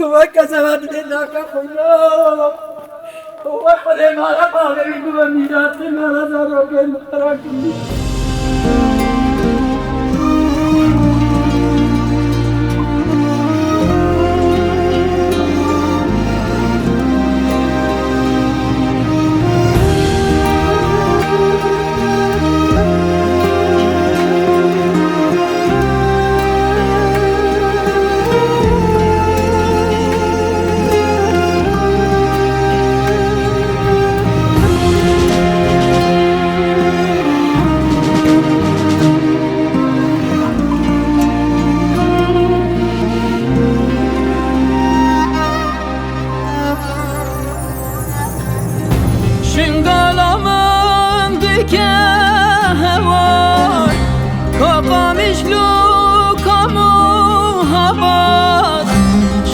وكسبت لله كفلا وقد ما رفع بيدو ميراث ما نظر كالمراكي شنگالامن دیگه هوا کاقامیش لو کامو هوا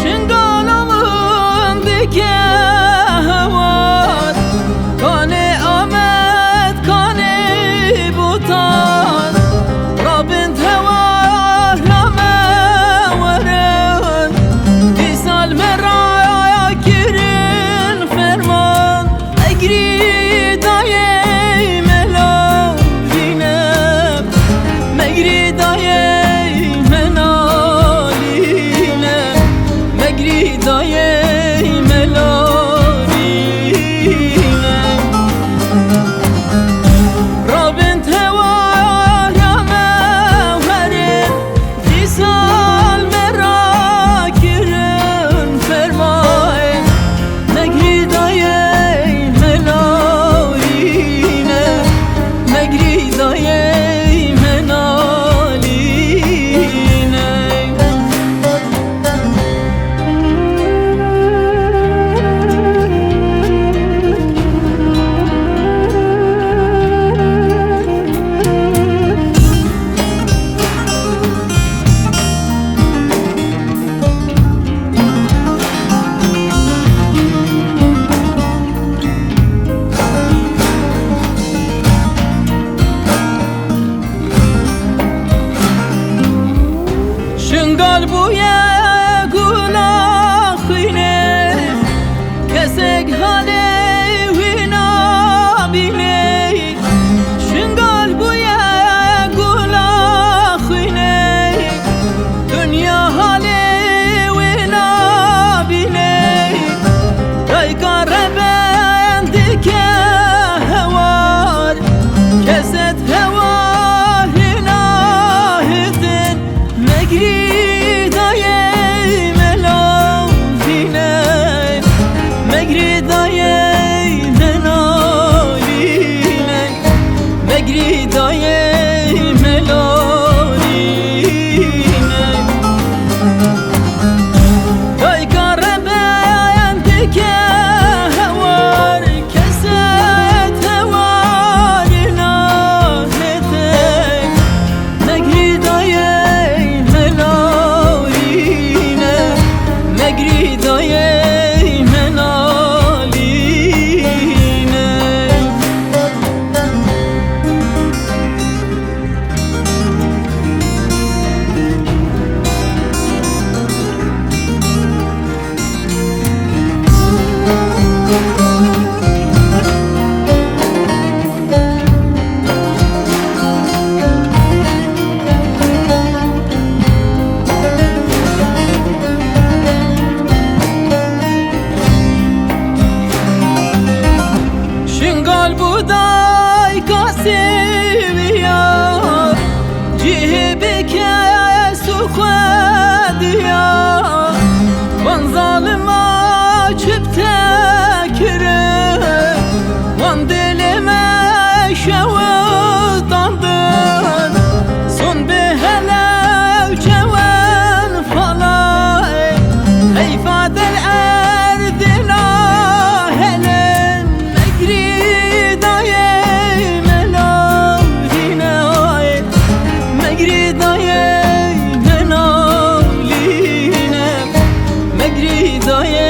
شنگالامن دیگه هوا کانه آمد کانه بوتان رابند هوا رامه ورن بی سال مرا گیرن فرمان اگری بوی گلا خینه کسک حاله وینا بینه شنگال بوی گلا خینه دنیا حاله وینا بینه رای قربندی که هوار کست هوار هناهتن مگری بودای کاسیویا جیبی که سخدیا وان ظالما چپ تکره وان دلم شوطاندن سن به هلو جوان فلای حیفات الارض لا هلن نگری دای